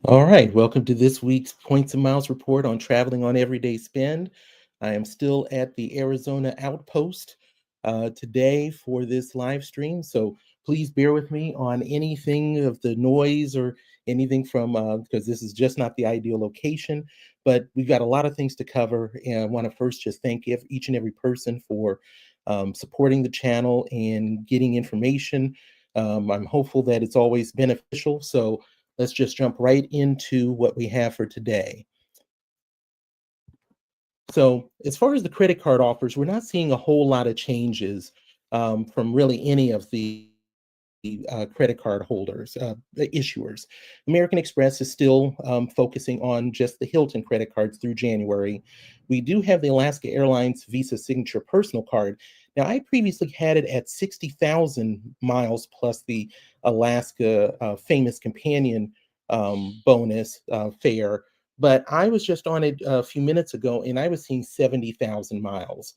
All right, welcome to this week's Points and Miles report on traveling on everyday spend. I am still at the Arizona outpost today for this live stream, so please bear with me on anything of the noise or anything from because this is just not the ideal location, but we've got a lot of things to cover, and I want to first just thank each and every person for supporting the channel and getting information. I'm hopeful that it's always beneficial, so let's just jump right into what we have for today. So as far as the credit card offers, we're not seeing a whole lot of changes from really any of the credit card holders, the issuers. American Express is still focusing on just the Hilton credit cards through January. We do have the Alaska Airlines Visa Signature Personal Card. Now, I previously had it at 60,000 miles plus the Alaska Famous Companion bonus fare, but I was just on it a few minutes ago and I was seeing 70,000 miles.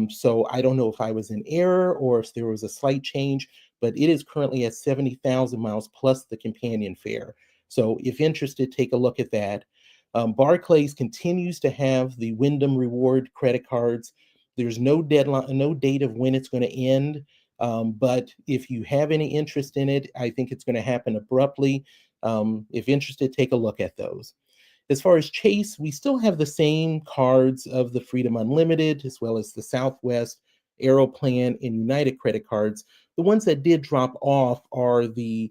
So I don't know if I was in error or if there was a slight change, but it is currently at 70,000 miles plus the companion fare. So if interested, take a look at that. Barclays continues to have the Wyndham Reward credit cards. There's no deadline, no date of when it's going to end. But if you have any interest in it, I think it's going to happen abruptly. If interested, take a look at those. As far as Chase, we still have the same cards of the Freedom Unlimited, as well as the Southwest, Aeroplan, and United credit cards. The ones that did drop off are the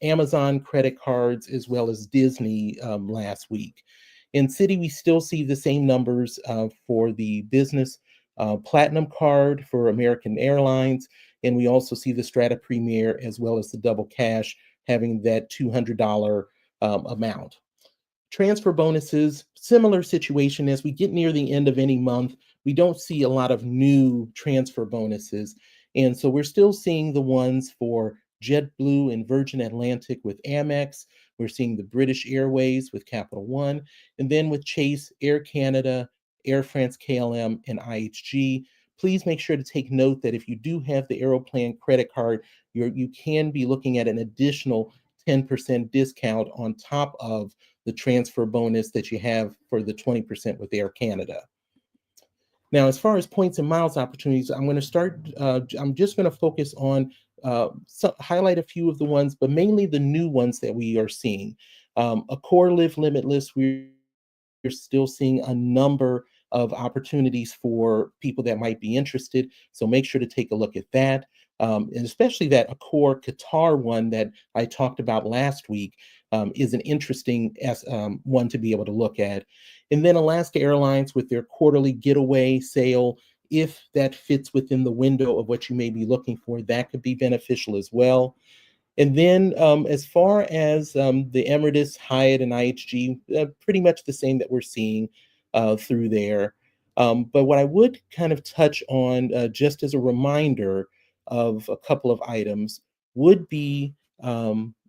Amazon credit cards, as well as Disney last week. In Citi, we still see the same numbers for the business Platinum card for American Airlines, and we also see the Strata Premier, as well as the Double Cash, having that $200 amount. Transfer bonuses, similar situation. As we get near the end of any month, we don't see a lot of new transfer bonuses. And so we're still seeing the ones for JetBlue and Virgin Atlantic with Amex. We're seeing the British Airways with Capital One. And then with Chase, Air Canada, Air France KLM, and IHG. Please make sure to take note that if you do have the Aeroplan credit card, you can be looking at an additional 10% discount on top of the transfer bonus that you have for the 20% with Air Canada. Now, as far as points and miles opportunities, I'm going to start, I'm just going to focus on, highlight a few of the ones, but mainly the new ones that we are seeing. Accor Live Limitless, we're still seeing a number of opportunities for people that might be interested. So make sure to take a look at that. And especially that Accor Qatar one that I talked about last week is an interesting one to be able to look at. And then Alaska Airlines with their quarterly getaway sale, if that fits within the window of what you may be looking for, that could be beneficial as well. And then as far as the Emirates, Hyatt, and IHG, pretty much the same that we're seeing through there. But what I would kind of touch on, just as a reminder of a couple of items, would be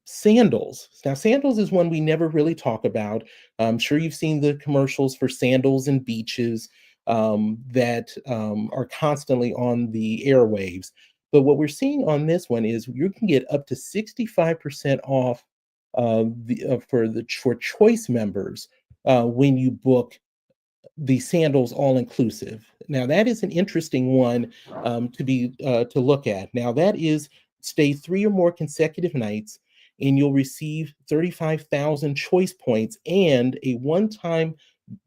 sandals. Now, sandals is one we never really talk about. I'm sure you've seen the commercials for sandals and beaches that are constantly on the airwaves. But what we're seeing on this one is you can get up to 65% off for choice members when you book the sandals all inclusive. Now that is an interesting one to look at. Now that is stay 3 or more consecutive nights, and you'll receive 35,000 choice points and a one-time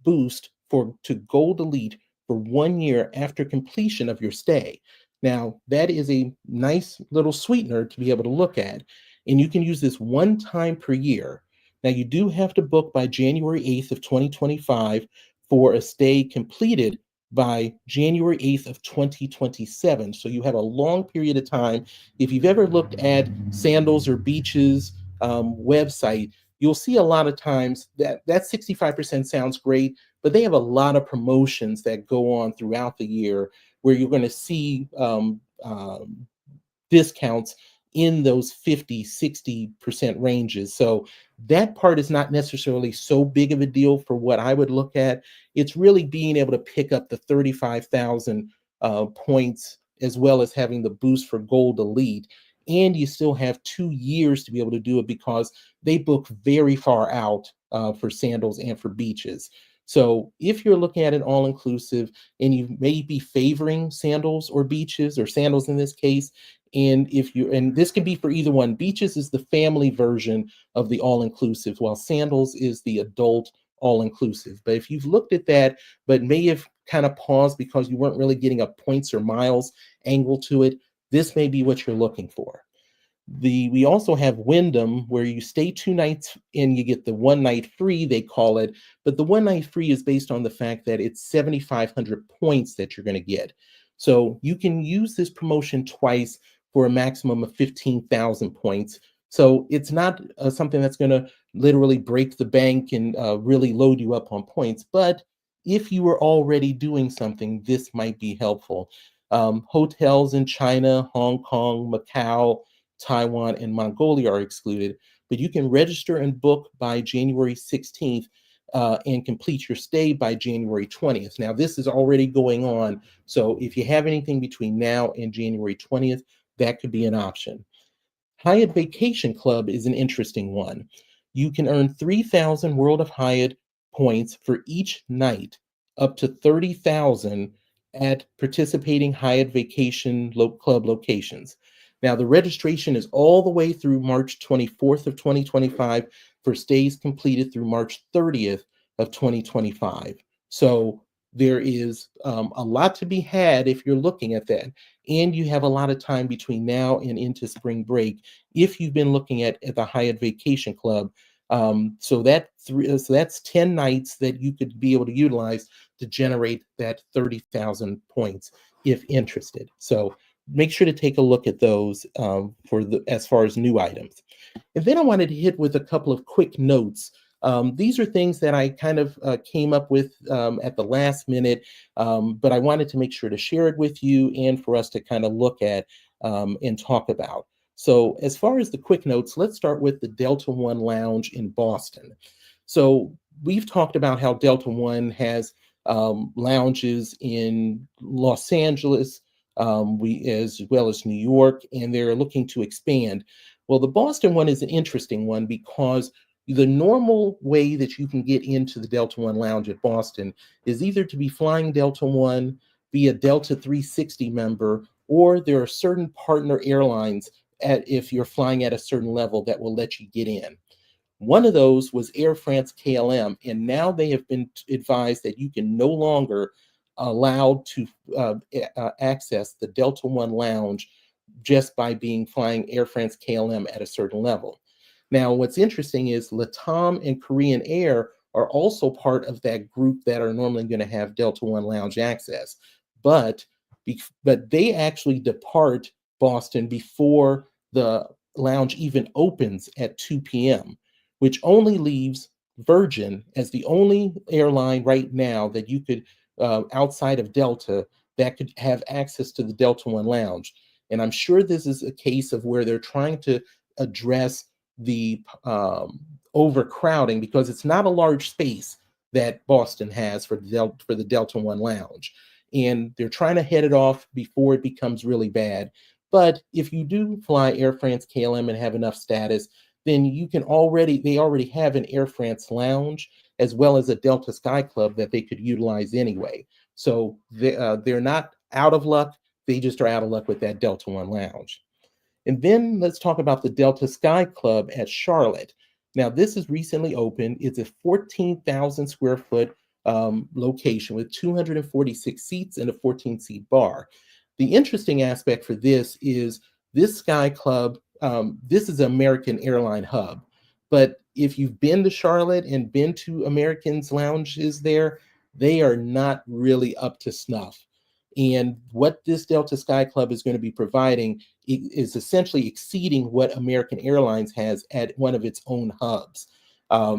boost to Gold Elite for 1 year after completion of your stay. Now, that is a nice little sweetener to be able to look at. And you can use this one time per year. Now, you do have to book by January 8th of 2025 for a stay completed by January 8th of 2027. So you have a long period of time. If you've ever looked at Sandals or Beaches website, you'll see a lot of times that 65% sounds great, but they have a lot of promotions that go on throughout the year where you're going to see discounts in those 50-60% ranges. So that part is not necessarily so big of a deal for what I would look at. It's really being able to pick up the 35,000 points, as well as having the boost for Gold Elite. and you still have 2 years to be able to do it because they book very far out for sandals and for beaches. So if you're looking at an all inclusive and you may be favoring sandals or beaches, or sandals in this case, and this can be for either one. Beaches is the family version of the all inclusive, while sandals is the adult all inclusive. But if you've looked at that, but may have kind of paused because you weren't really getting a points or miles angle to it, this may be what you're looking for. We also have Wyndham, where you stay 2 nights and you get the 1 night free, they call it. But the 1 night free is based on the fact that it's 7,500 points that you're going to get. So you can use this promotion twice for a maximum of 15,000 points. So it's not something that's going to literally break the bank and really load you up on points. But if you were already doing something, this might be helpful. Hotels in China, Hong Kong, Macau, Taiwan, and Mongolia are excluded, but you can register and book by January 16th and complete your stay by January 20th. Now, this is already going on, so if you have anything between now and January 20th, that could be an option. Hyatt Vacation Club is an interesting one. You can earn 3,000 World of Hyatt points for each night, up to 30,000 at participating Hyatt Vacation Club locations. Now, the registration is all the way through March 24th of 2025 for stays completed through March 30th of 2025. So there is a lot to be had if you're looking at that. And you have a lot of time between now and into spring break if you've been looking at the Hyatt Vacation Club. So that's 10 nights that you could be able to utilize to generate that 30,000 points if interested. So make sure to take a look at those as far as new items. And then I wanted to hit with a couple of quick notes. These are things that I kind of came up with at the last minute, but I wanted to make sure to share it with you and for us to kind of look at and talk about. So as far as the quick notes, let's start with the Delta One Lounge in Boston. So we've talked about how Delta One has lounges in Los Angeles, as well as New York, and they're looking to expand. Well, the Boston one is an interesting one because the normal way that you can get into the Delta One Lounge at Boston is either to be flying Delta One, be a Delta 360 member, or there are certain partner airlines if you're flying at a certain level that will let you get in. One of those was Air France KLM, and now they have been advised that you can no longer allowed to access the Delta One Lounge just by being flying Air France KLM at a certain level. Now, what's interesting is LATAM and Korean Air are also part of that group that are normally going to have Delta One Lounge access, but they actually depart Boston before the lounge even opens at 2 p.m., which only leaves Virgin as the only airline right now that you could, outside of Delta, that could have access to the Delta One Lounge. And I'm sure this is a case of where they're trying to address the overcrowding, because it's not a large space that Boston has for the Delta One Lounge. And they're trying to head it off before it becomes really bad. But if you do fly Air France KLM and have enough status, then they already have an Air France lounge as well as a Delta Sky Club that they could utilize anyway. So they're not out of luck. They just are out of luck with that Delta One Lounge. And then let's talk about the Delta Sky Club at Charlotte. Now, this is recently opened. It's a 14,000 square foot location with 246 seats and a 14-seat bar. The interesting aspect for this is this Sky Club, this is an American airline hub. But if you've been to Charlotte and been to Americans' lounges there, they are not really up to snuff. And what this Delta Sky Club is going to be providing is essentially exceeding what American Airlines has at one of its own hubs.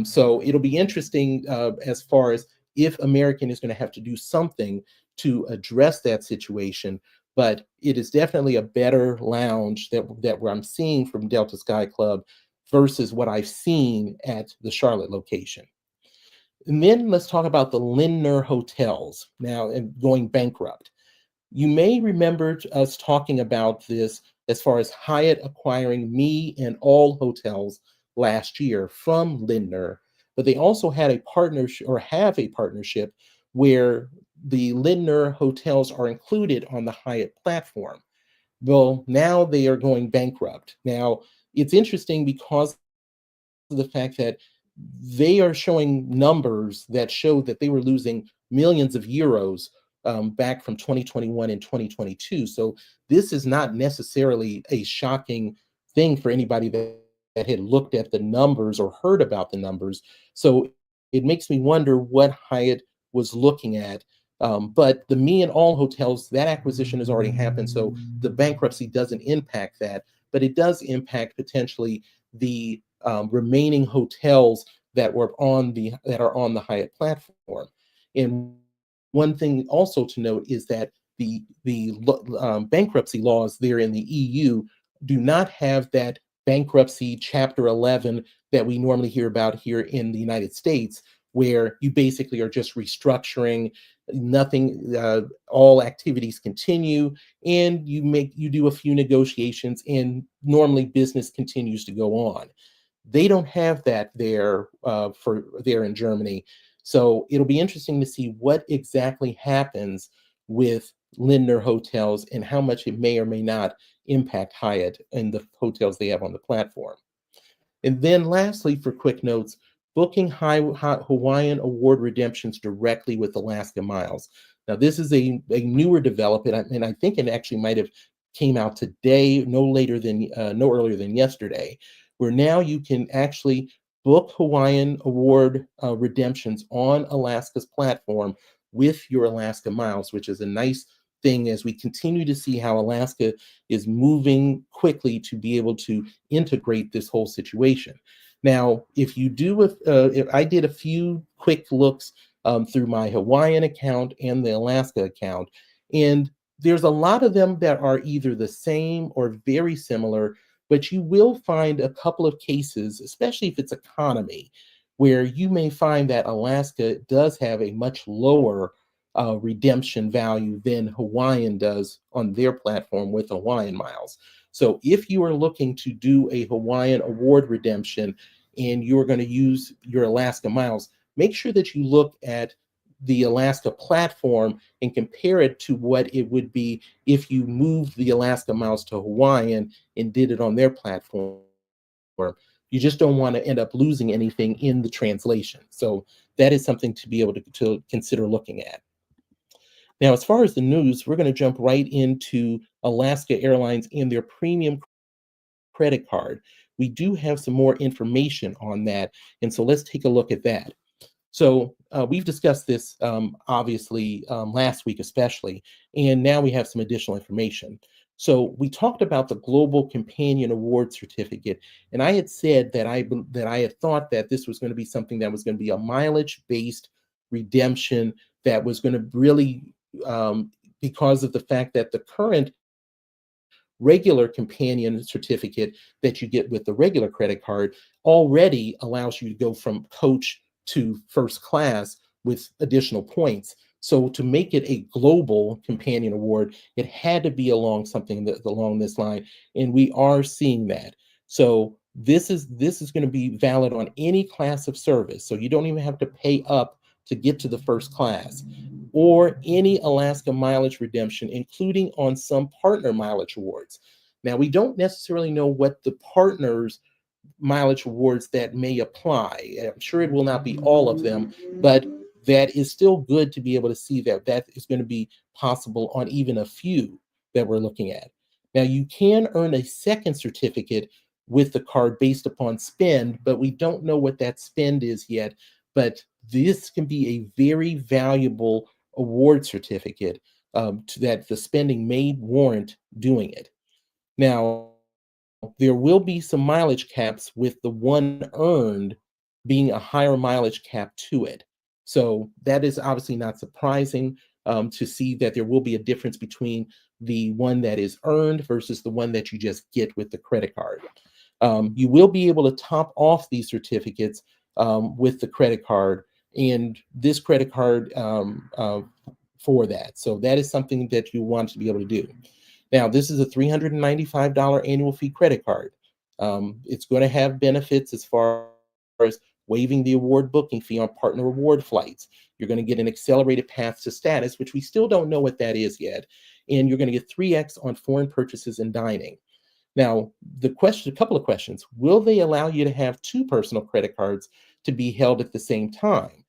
So it'll be interesting as far as if American is going to have to do something to address that situation. But it is definitely a better lounge that I'm seeing from Delta Sky Club versus what I've seen at the Charlotte location. And then let's talk about the Lindner hotels now and going bankrupt. You may remember us talking about this as far as Hyatt acquiring me and all hotels last year from Lindner, but they also had a partnership or have a partnership where the Lindner hotels are included on the Hyatt platform. Well, now they are going bankrupt. Now, it's interesting because the fact that they are showing numbers that show that they were losing millions of euros back from 2021 and 2022. So this is not necessarily a shocking thing for anybody that had looked at the numbers or heard about the numbers. So it makes me wonder what Hyatt was looking at. But the me and all hotels, that acquisition has already happened. So the bankruptcy doesn't impact that, but it does impact potentially the remaining hotels that are on the Hyatt platform. And one thing also to note is that the bankruptcy laws there in the EU do not have that bankruptcy Chapter 11 that we normally hear about here in the United States, where you basically are just restructuring, nothing, all activities continue, and you do a few negotiations, and normally business continues to go on. They don't have that there for there in Germany. So it'll be interesting to see what exactly happens with Lindner hotels and how much it may or may not impact Hyatt and the hotels they have on the platform. And then lastly, for quick notes, booking Hawaiian award redemptions directly with Alaska Miles. Now, this is a newer development, and I think it actually might have came out today, no earlier than yesterday, where now you can actually book Hawaiian award redemptions on Alaska's platform with your Alaska Miles, which is a nice thing as we continue to see how Alaska is moving quickly to be able to integrate this whole situation. Now, if I did a few quick looks through my Hawaiian account and the Alaska account, and there's a lot of them that are either the same or very similar, but you will find a couple of cases, especially if it's economy, where you may find that Alaska does have a much lower redemption value than Hawaiian does on their platform with Hawaiian Miles. So if you are looking to do a Hawaiian award redemption and you're going to use your Alaska Miles, make sure that you look at the Alaska platform and compare it to what it would be if you moved the Alaska Miles to Hawaiian and did it on their platform. You just don't want to end up losing anything in the translation. So that is something to be able to consider looking at. Now, as far as the news, we're going to jump right into Alaska Airlines and their premium credit card. We do have some more information on that, and so let's take a look at that. So we've discussed this obviously last week especially, and now we have some additional information. So we talked about the Global Companion Award Certificate, and I had said that I had thought that this was going to be something that was going to be a mileage-based redemption that was going to really, because of the fact that the current regular companion certificate that you get with the regular credit card already allows you to go from coach to first class with additional points. So to make it a global companion award, it had to be along something along this line, and we are seeing that. So this is going to be valid on any class of service. So you don't even have to pay up to get to the first class, or any Alaska mileage redemption, including on some partner mileage awards. Now, we don't necessarily know what the partners mileage awards that may apply. I'm sure it will not be all of them, but that is still good to be able to see that that is going to be possible on even a few that we're looking at. Now, you can earn a second certificate with the card based upon spend, but we don't know what that spend is yet. But this can be a very valuable award certificate that the spending may warrant doing it. Now, there will be some mileage caps with the one earned being a higher mileage cap to it. So that is obviously not surprising to see that there will be a difference between the one that is earned versus the one that you just get with the credit card. You will be able to top off these certificates with the credit card, and this credit card for that. So that is something that you want to be able to do. Now, this is a $395 annual fee credit card. It's going to have benefits as far as waiving the award booking fee on partner reward flights. You're going to get an accelerated path to status, which we still don't know what that is yet. And you're going to get 3x on foreign purchases and dining. Now, a couple of questions. Will they allow you to have two personal credit cards to be held at the same time?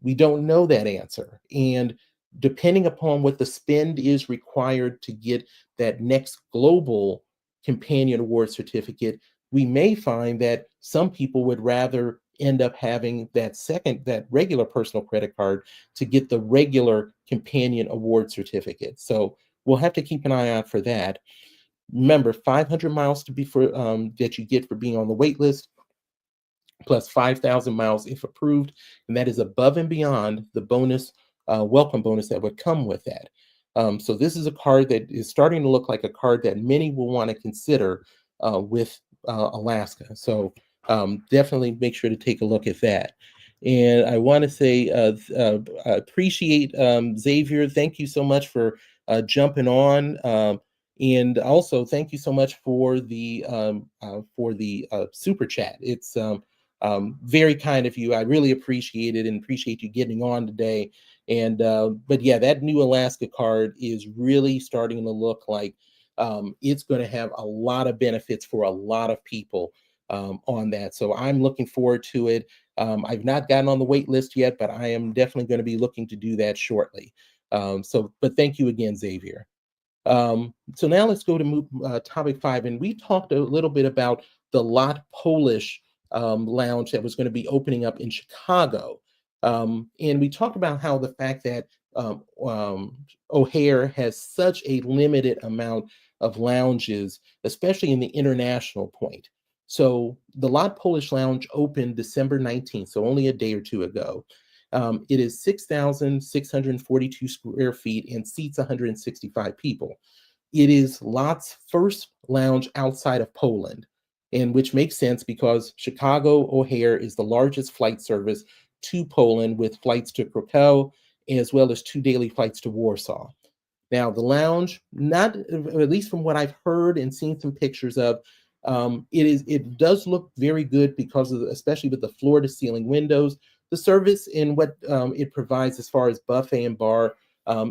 We don't know that answer. And depending upon what the spend is required to get that next global companion award certificate, we may find that some people would rather end up having that regular personal credit card to get the regular companion award certificate. So we'll have to keep an eye out for that. Remember, 500 miles to be for that you get for being on the wait list, plus 5,000 miles if approved, and that is above and beyond the bonus, welcome bonus that would come with that. So this is a card that is starting to look like a card that many will want to consider with Alaska. So definitely make sure to take a look at that. And I want to say, I appreciate Xavier. Thank you so much for jumping on. And also, thank you so much for the super chat. It's very kind of you. I really appreciate it and appreciate you getting on today. And but yeah, that new Alaska card is really starting to look like it's going to have a lot of benefits for a lot of people on that. So I'm looking forward to it. I've not gotten on the wait list yet, but I am definitely going to be looking to do that shortly. But thank you again, Xavier. So now let's go to topic 5, and we talked a little bit about the Lot Polish lounge that was going to be opening up in Chicago, and we talked about how the fact that O'Hare has such a limited amount of lounges, especially in the international point. So the Lot Polish Lounge opened December 19th, so only a day or two ago. It is 6,642 square feet and seats 165 people. It is Lot's first lounge outside of Poland, and which makes sense because Chicago O'Hare is the largest flight service to Poland, with flights to Krakow as well as 2 daily flights to Warsaw. Now, the lounge, not at least from what I've heard and seen some pictures of, it does look very good because of especially with the floor to ceiling windows. The service and what it provides as far as buffet and bar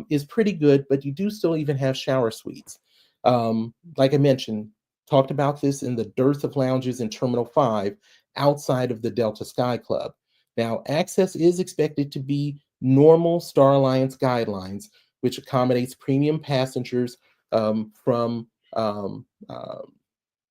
is pretty good, but you do still even have shower suites. Like I mentioned, talked about this in the dearth of lounges in Terminal 5 outside of the Delta Sky Club. Now, access is expected to be normal Star Alliance guidelines, which accommodates premium passengers from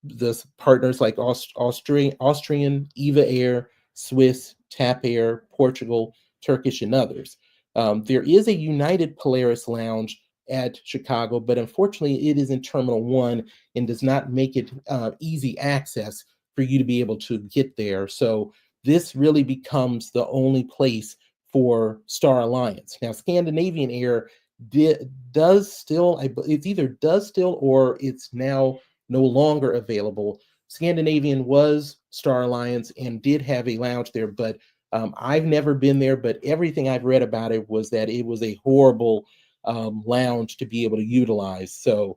the partners like Austrian, Eva Air, Swiss, TAP Air, Portugal, Turkish, and others. There is a United Polaris lounge at Chicago, but unfortunately it is in Terminal 1 and does not make it easy access for you to be able to get there. So this really becomes the only place for Star Alliance. Now, Scandinavian Air does still, it's either does still or it's now no longer available. Scandinavian was Star Alliance and did have a lounge there, but I've never been there. But everything I've read about it was that it was a horrible lounge to be able to utilize. So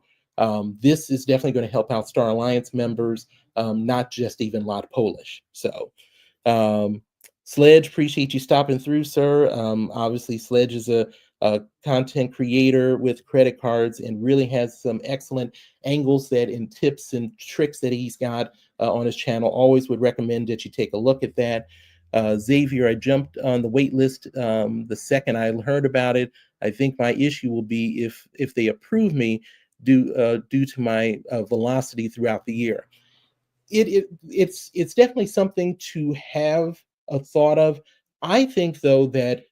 this is definitely going to help out Star Alliance members, not just even Lot Polish. So um, Sledge, appreciate you stopping through, sir. Obviously, Sledge is a content creator with credit cards and really has some excellent angles that and tips and tricks that he's got on his channel. Always would recommend that you take a look at that. Xavier, I jumped on the wait list the second I heard about it. I think my issue will be if they approve me due to my velocity throughout the year. It's definitely something to have a thought of. I think though that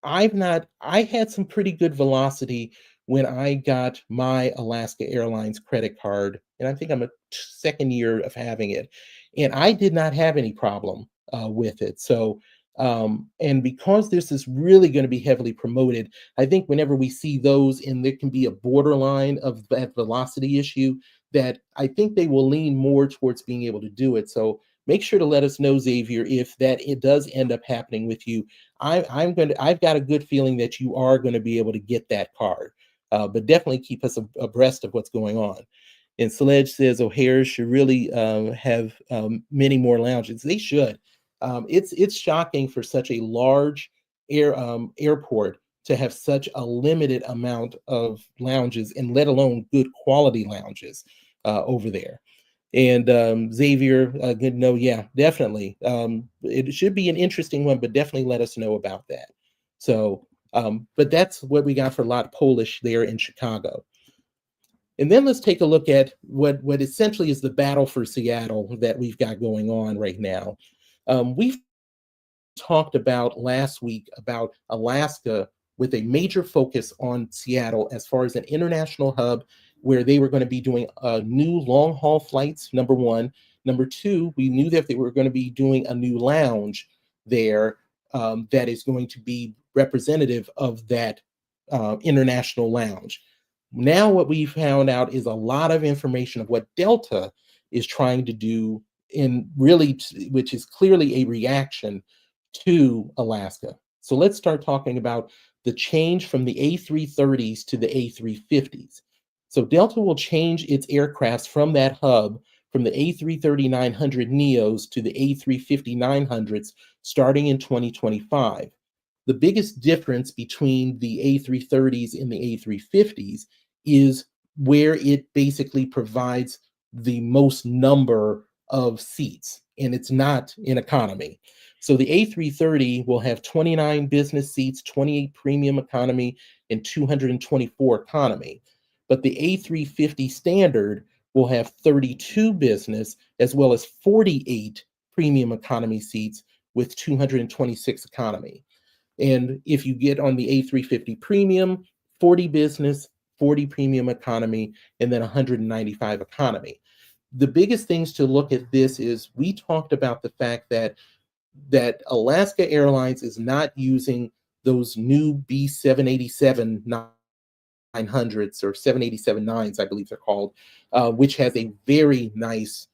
I had some pretty good velocity when I got my Alaska Airlines credit card, and I think I'm a second year of having it, and I did not have any problem with it. So and because this is really going to be heavily promoted, I think whenever we see those and there can be a borderline of that velocity issue, that I think they will lean more towards being able to do it. So make sure to let us know, Xavier, if that it does end up happening with you. I've got a good feeling that you are going to be able to get that card, but definitely keep us abreast of what's going on. And Sledge says O'Hare should really have many more lounges. They should. It's shocking for such a large airport to have such a limited amount of lounges, and let alone good quality lounges over there. And Xavier, good to know. Yeah, definitely. It should be an interesting one, but definitely let us know about that. So, but that's what we got for a lot of Polish there in Chicago. And then let's take a look at what essentially is the battle for Seattle that we've got going on right now. We've talked about last week about Alaska with a major focus on Seattle as far as an international hub where they were going to be doing new long haul flights, number one. Number two, we knew that they were going to be doing a new lounge there that is going to be representative of that international lounge. Now, what we found out is a lot of information of what Delta is trying to do, in really, which is clearly a reaction to Alaska. So let's start talking about the change from the A330s to the A350s. So Delta will change its aircrafts from that hub from the A330-900 NEOs to the A350-900s starting in 2025. The biggest difference between the A330s and the A350s is where it basically provides the most number of seats, and it's not in economy. So the A330 will have 29 business seats, 28 premium economy, and 224 economy. But the A350 standard will have 32 business as well as 48 premium economy seats with 226 economy. And if you get on the A350 premium, 40 business, 40 premium economy, and then 195 economy. The biggest things to look at this is we talked about the fact that Alaska Airlines is not using those new B787 900s or 787-9s, I believe they're called, which has a very nice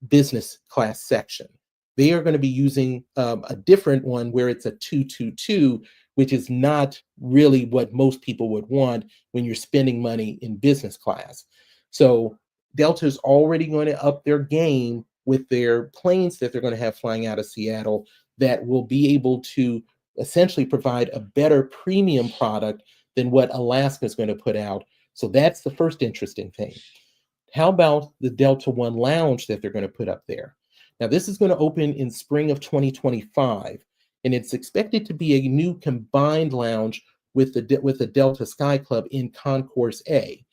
business class section. They are going to be using a different one where it's a 222, which is not really what most people would want when you're spending money in business class. So Delta is already going to up their game with their planes that they're going to have flying out of Seattle that will be able to essentially provide a better premium product than what Alaska is going to put out. So that's the first interesting thing. How about the Delta One Lounge that they're going to put up there? Now, this is going to open in spring of 2025, and it's expected to be a new combined lounge with the Delta Sky Club in Concourse A.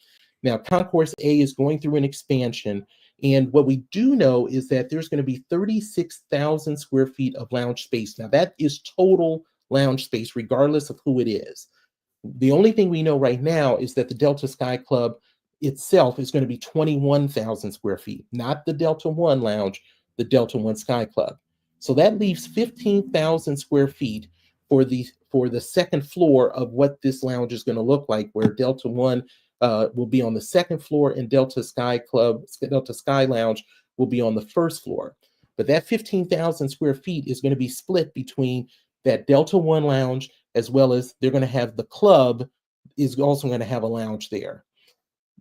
Now, Concourse A is going through an expansion, and what we do know is that there's going to be 36,000 square feet of lounge space. Now, that is total lounge space, regardless of who it is. The only thing we know right now is that the Delta Sky Club itself is going to be 21,000 square feet, not the Delta One Lounge, the Delta One Sky Club. So that leaves 15,000 square feet for the second floor of what this lounge is going to look like, where Delta One will be on the second floor and Delta Sky Lounge will be on the first floor. But that 15,000 square feet is going to be split between that Delta One Lounge, as well as they're going to have the club is also going to have a lounge there.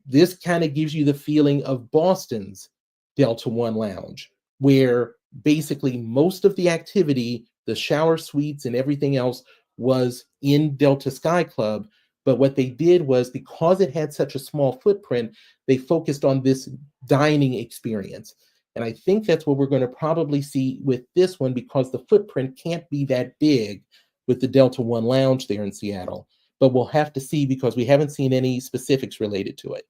This kind of gives you the feeling of Boston's Delta One Lounge, where basically most of the activity, the shower suites and everything else, was in Delta Sky Club. But what they did was, because it had such a small footprint, they focused on this dining experience. And I think that's what we're going to probably see with this one, because the footprint can't be that big with the Delta One Lounge there in Seattle. But we'll have to see, because we haven't seen any specifics related to it.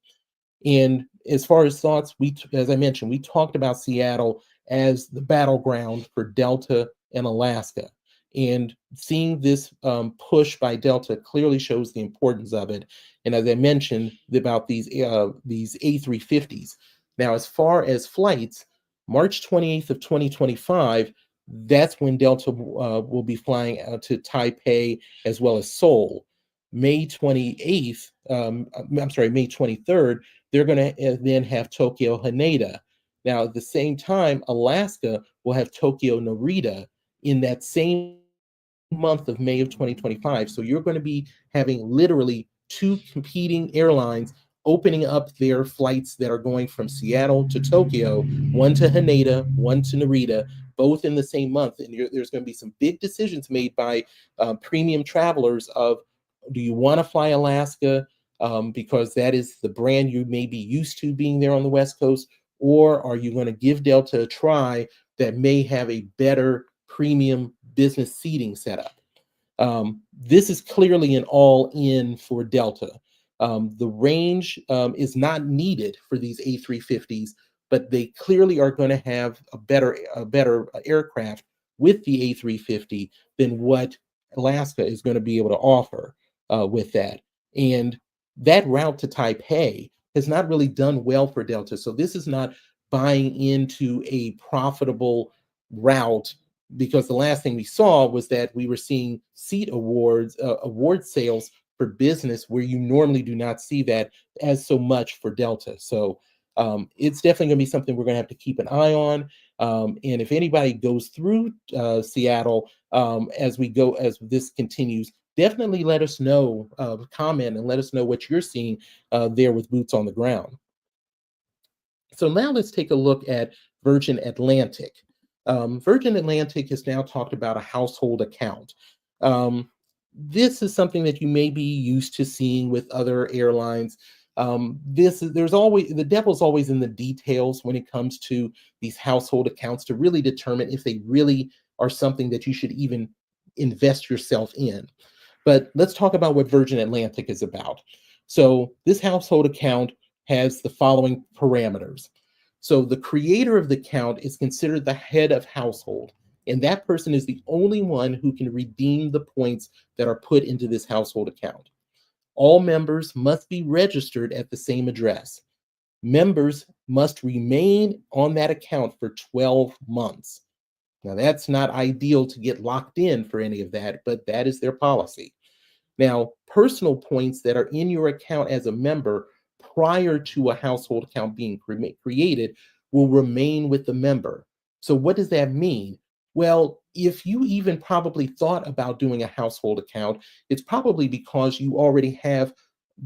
And as far as thoughts, as I mentioned, we talked about Seattle as the battleground for Delta and Alaska. And seeing this push by Delta clearly shows the importance of it. And as I mentioned about these A350s. Now, as far as flights, March 28th of 2025, that's when Delta will be flying out to Taipei as well as Seoul. May 28th, May 23rd, they're going to then have Tokyo Haneda. Now, at the same time, Alaska will have Tokyo Narita in that same month of May of 2025. So you're going to be having literally two competing airlines opening up their flights that are going from Seattle to Tokyo, one to Haneda, one to Narita, both in the same month. And there's going to be some big decisions made by premium travelers of, do you want to fly Alaska because that is the brand you may be used to being there on the West Coast, or are you going to give Delta a try that may have a better premium business seating setup? This is clearly an all-in for Delta. The range is not needed for these A350s, but they clearly are going to have a better aircraft with the A350 than what Alaska is going to be able to offer with that. And that route to Taipei has not really done well for Delta. So this is not buying into a profitable route, because the last thing we saw was that we were seeing seat award sales for business where you normally do not see that as so much for Delta. So it's definitely going to be something we're going to have to keep an eye on. And if anybody goes through Seattle as this continues, definitely let us know, comment and let us know what you're seeing there with boots on the ground. So now let's take a look at Virgin Atlantic. Virgin Atlantic has now talked about a household account. This is something that you may be used to seeing with other airlines. There's always, the devil's always in the details when it comes to these household accounts to really determine if they really are something that you should even invest yourself in. But let's talk about what Virgin Atlantic is about. So this household account has the following parameters. So the creator of the account is considered the head of household, and that person is the only one who can redeem the points that are put into this household account. All members must be registered at the same address. Members must remain on that account for 12 months. Now, that's not ideal to get locked in for any of that, but that is their policy. Now, personal points that are in your account as a member prior to a household account being created will remain with the member. So what does that mean? Well, if you even probably thought about doing a household account, it's probably because you already have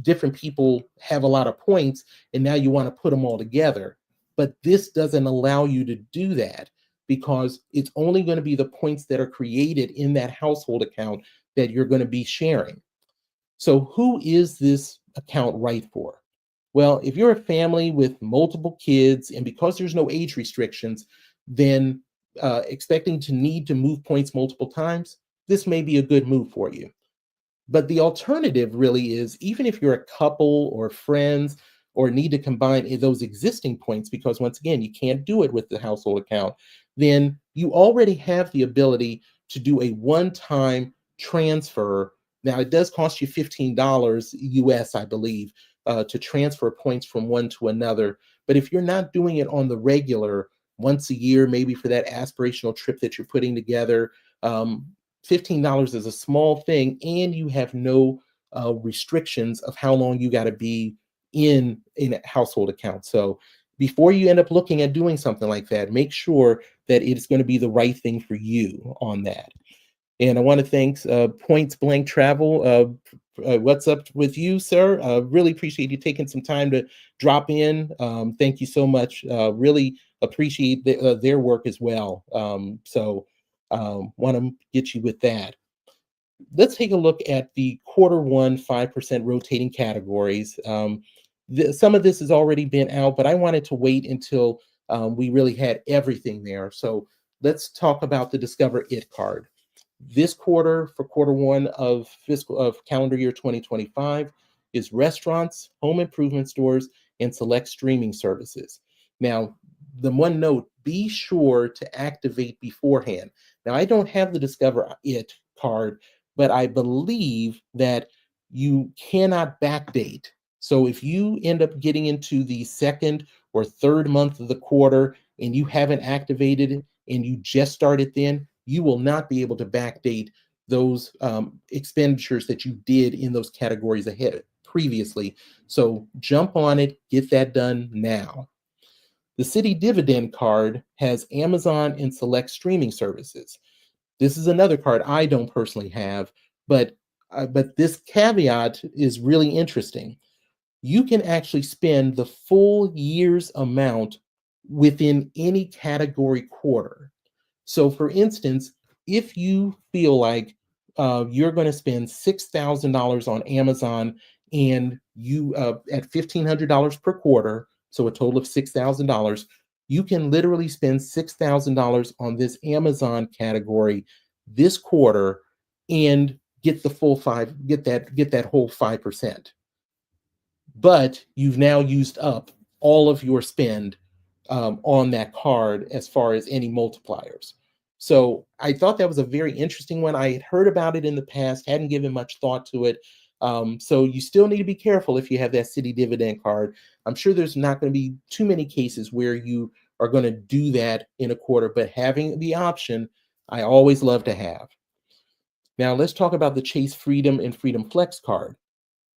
different people have a lot of points and now you want to put them all together. But this doesn't allow you to do that, because it's only going to be the points that are created in that household account that you're going to be sharing. So who is this account right for? Well, if you're a family with multiple kids, and because there's no age restrictions, then expecting to need to move points multiple times, this may be a good move for you. But the alternative really is, even if you're a couple or friends or need to combine those existing points, because once again, you can't do it with the household account, then you already have the ability to do a one-time transfer. Now, it does cost you $15 US, I believe, to transfer points from one to another. But if you're not doing it on the regular, once a year, maybe for that aspirational trip that you're putting together, $15 is a small thing, and you have no restrictions of how long you got to be in a household account. So before you end up looking at doing something like that, make sure that it's going to be the right thing for you on that. And I want to thank Points Blank Travel. What's up with you, sir? Really appreciate you taking some time to drop in. Thank you so much. Really appreciate their work as well. Want to get you with that. Let's take a look at the quarter one 5% rotating categories. Some of this has already been out, but I wanted to wait until we really had everything there. So let's talk about the Discover It card. This quarter, for quarter one of calendar year 2025, is restaurants, home improvement stores, and select streaming services. Now, the one note, be sure to activate beforehand. Now, I don't have the Discover It card, but I believe that you cannot backdate. So if you end up getting into the second or third month of the quarter and you haven't activated and you just started then, you will not be able to backdate those expenditures that you did in those categories ahead previously. So jump on it, get that done now. The City Dividend card has Amazon and select streaming services. This is another card I don't personally have, but this caveat is really interesting. You can actually spend the full year's amount within any category quarter. So, for instance, if you feel like you're going to spend $6,000 on Amazon and you at $1,500 per quarter, so a total of $6,000, you can literally spend $6,000 on this Amazon category this quarter and get the full five, get that whole 5%. But you've now used up all of your spend on that card as far as any multipliers. So I thought that was a very interesting one. I had heard about it in the past, hadn't given much thought to it. So you still need to be careful if you have that city dividend card. I'm sure there's not going to be too many cases where you are going to do that in a quarter, but having the option, I always love to have. Now let's talk about the Chase Freedom and Freedom Flex card.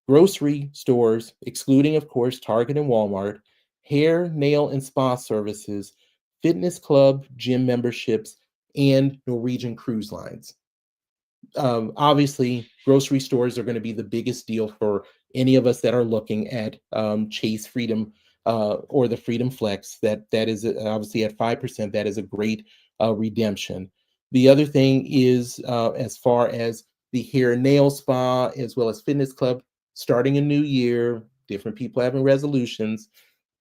Grocery stores, excluding, of course, Target and Walmart, hair, nail, and spa services, fitness club, gym memberships, and Norwegian cruise lines. Obviously, grocery stores are going to be the biggest deal for any of us that are looking at Chase Freedom or the Freedom Flex. That is obviously at 5%. That is a great redemption. The other thing is as far as the hair and nail spa, as well as fitness club, starting a new year, different people having resolutions,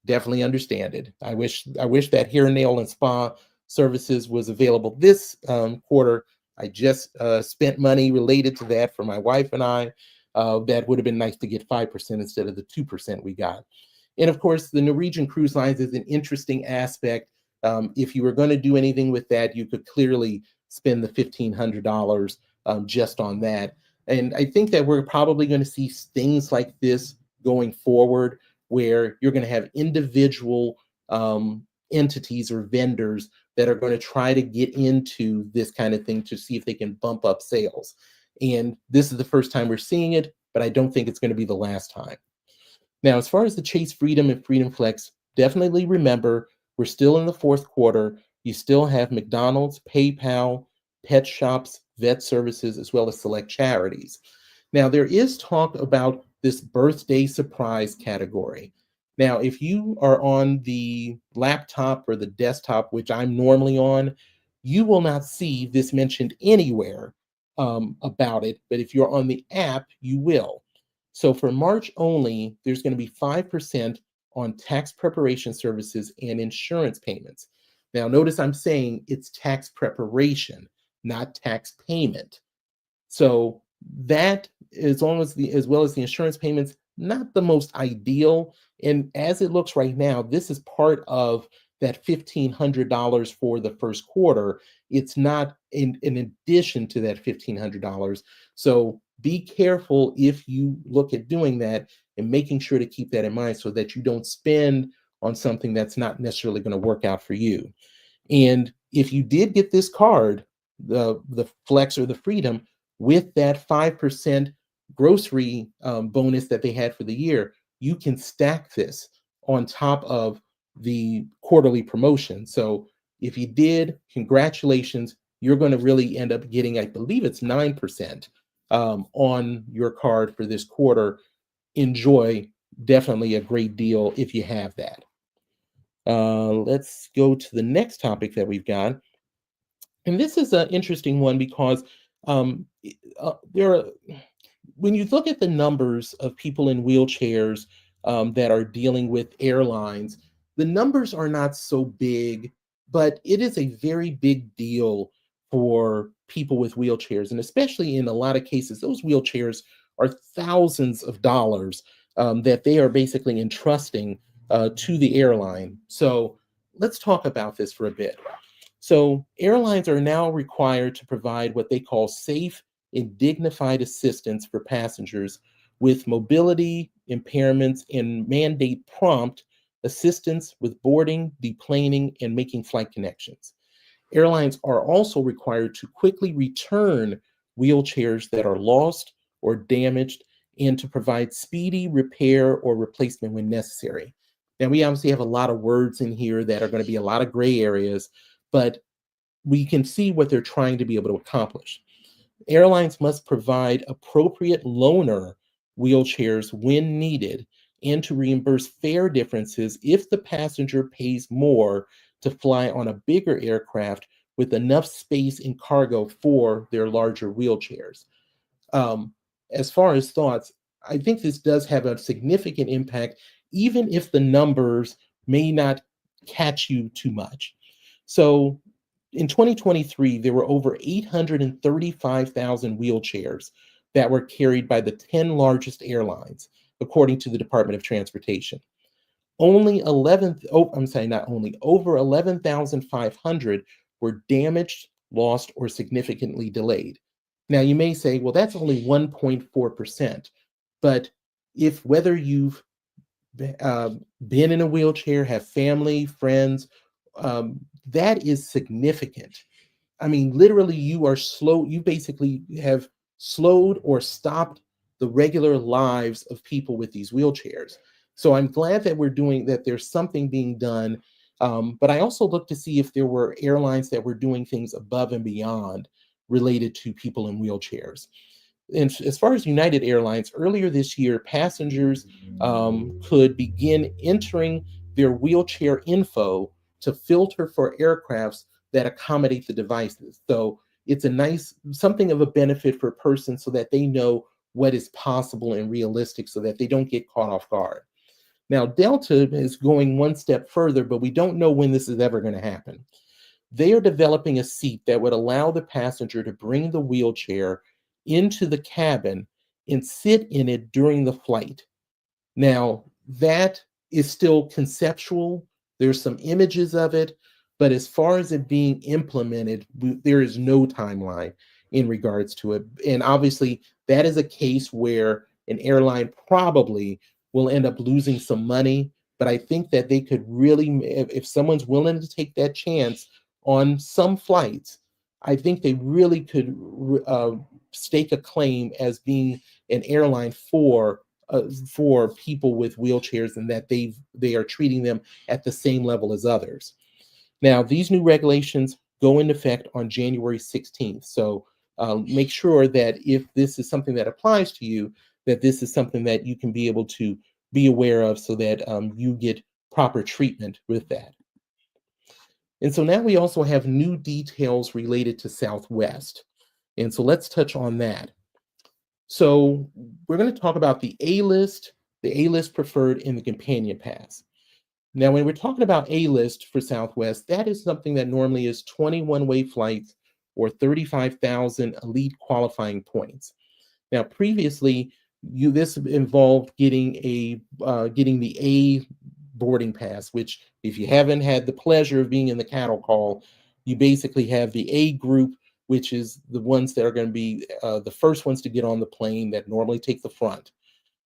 definitely understand it. I wish that hair, nail, and spa services was available this quarter. I just spent money related to that for my wife and I. That would have been nice to get 5% instead of the 2% we got. And of course, the Norwegian Cruise Lines is an interesting aspect. If you were going to do anything with that, you could clearly spend the $1,500 just on that. And I think that we're probably going to see things like this going forward, where you're going to have individual entities or vendors that are going to try to get into this kind of thing to see if they can bump up sales. And this is the first time we're seeing it, but I don't think it's going to be the last time. Now, as far as the Chase Freedom and Freedom Flex, definitely remember we're still in the fourth quarter. You still have McDonald's, PayPal, pet shops, vet services, as well as select charities. Now, there is talk about this birthday surprise category. Now, if you are on the laptop or the desktop, which I'm normally on, you will not see this mentioned anywhere about it. But if you're on the app, you will. So for March only, there's going to be 5% on tax preparation services and insurance payments. Now, notice I'm saying it's tax preparation, not tax payment. So that, as well as the insurance payments, not the most ideal. And as it looks right now, this is part of that $1,500 for the first quarter. It's not in addition to that $1,500. So be careful if you look at doing that and making sure to keep that in mind so that you don't spend on something that's not necessarily going to work out for you. And if you did get this card, the Flex or the Freedom, with that 5% grocery bonus that they had for the year, you can stack this on top of the quarterly promotion. So if you did, congratulations, you're going to really end up getting, I believe it's 9% on your card for this quarter. Enjoy. Definitely a great deal if you have that. Let's go to the next topic that we've got. And this is an interesting one because there are, when you look at the numbers of people in wheelchairs that are dealing with airlines, the numbers are not so big, but it is a very big deal for people with wheelchairs. And especially in a lot of cases, those wheelchairs are thousands of dollars that they are basically entrusting to the airline. So let's talk about this for a bit. So airlines are now required to provide what they call safe and dignified assistance for passengers with mobility impairments and mandate prompt assistance with boarding, deplaning, and making flight connections. Airlines are also required to quickly return wheelchairs that are lost or damaged and to provide speedy repair or replacement when necessary. Now, we obviously have a lot of words in here that are going to be a lot of gray areas, but we can see what they're trying to be able to accomplish. Airlines must provide appropriate loaner wheelchairs when needed and to reimburse fare differences if the passenger pays more to fly on a bigger aircraft with enough space in cargo for their larger wheelchairs. Um, as far as thoughts, I think this does have a significant impact, even if the numbers may not catch you too much. So in 2023, there were over 835,000 wheelchairs that were carried by the 10 largest airlines, according to the Department of Transportation. Only 11, oh, I'm saying not only, over 11,500 were damaged, lost, or significantly delayed. Now, you may say, well, that's only 1.4%. But if whether you've been in a wheelchair, have family, friends, that is significant. I mean, literally, you basically have slowed or stopped the regular lives of people with these wheelchairs. So I'm glad that there's something being done. But I also looked to see if there were airlines that were doing things above and beyond related to people in wheelchairs. And as far as United Airlines, earlier this year, passengers could begin entering their wheelchair info to filter for aircrafts that accommodate the devices. So it's something of a benefit for a person so that they know what is possible and realistic so that they don't get caught off guard. Now, Delta is going one step further, but we don't know when this is ever going to happen. They are developing a seat that would allow the passenger to bring the wheelchair into the cabin and sit in it during the flight. Now, that is still conceptual. There's some images of it, but as far as it being implemented, there is no timeline in regards to it. And obviously, that is a case where an airline probably will end up losing some money. But I think that they could really, if someone's willing to take that chance on some flights, I think they really could stake a claim as being an airline for people with wheelchairs and that they are treating them at the same level as others. Now, these new regulations go into effect on January 16th. So make sure that if this is something that applies to you, that this is something that you can be able to be aware of so that you get proper treatment with that. And so now we also have new details related to Southwest. And so let's touch on that. So we're going to talk about the A-list preferred, and the companion pass. Now, when we're talking about A-list for Southwest, that is something that normally is 21-way flights or 35,000 elite qualifying points. Now, previously, this involved getting the A boarding pass, which if you haven't had the pleasure of being in the cattle call, you basically have the A group, which is the ones that are going to be the first ones to get on the plane that normally take the front.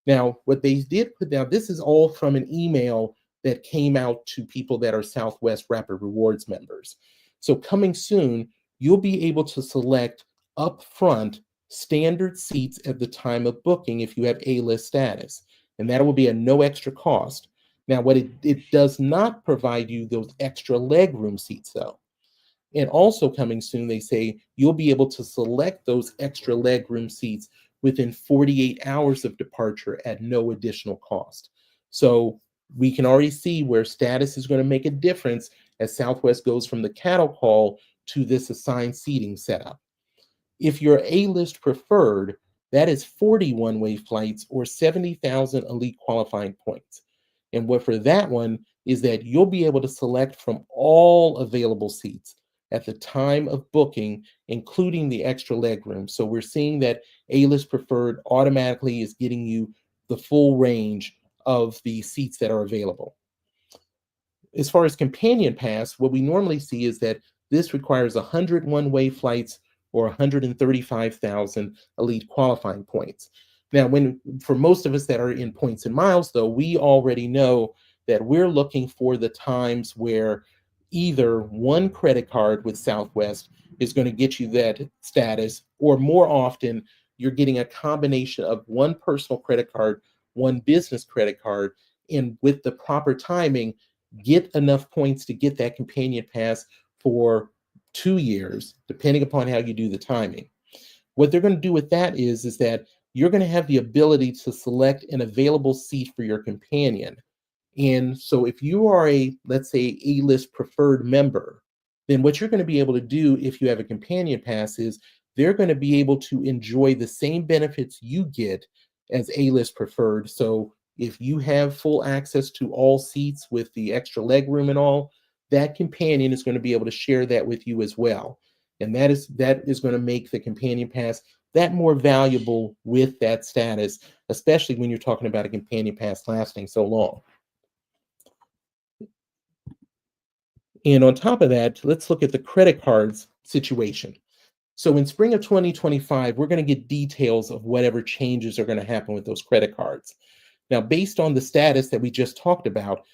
Now, what they did put down, this is all from an email that came out to people that are Southwest Rapid Rewards members. So coming soon, you'll be able to select upfront standard seats at the time of booking if you have A-list status, and that will be at no extra cost. Now, what it does not provide you those extra legroom seats, though. And also coming soon, they say you'll be able to select those extra legroom seats within 48 hours of departure at no additional cost. So we can already see where status is going to make a difference as Southwest goes from the cattle call to this assigned seating setup. If you're A-list preferred, that is 41-way flights or 70,000 elite qualifying points. And what for that one is that you'll be able to select from all available seats at the time of booking, including the extra legroom. So we're seeing that A-list preferred automatically is getting you the full range of the seats that are available. As far as companion pass, what we normally see is that this requires 101-way flights or 135,000 elite qualifying points. Now, for most of us that are in points and miles, though, we already know that we're looking for the times where either one credit card with Southwest is going to get you that status, or more often, you're getting a combination of one personal credit card, one business credit card, and with the proper timing, get enough points to get that companion pass for 2 years, depending upon how you do the timing. What they're going to do with that is that you're going to have the ability to select an available seat for your companion. And so if you are a, let's say, A-list preferred member, then what you're going to be able to do if you have a companion pass is they're going to be able to enjoy the same benefits you get as A-list preferred. So if you have full access to all seats with the extra leg room and all, that companion is going to be able to share that with you as well. And that is going to make the companion pass that more valuable with that status, especially when you're talking about a companion pass lasting so long. And on top of that, let's look at the credit cards situation. So in spring of 2025, we're going to get details of whatever changes are going to happen with those credit cards. Now, based on the status that we just talked about,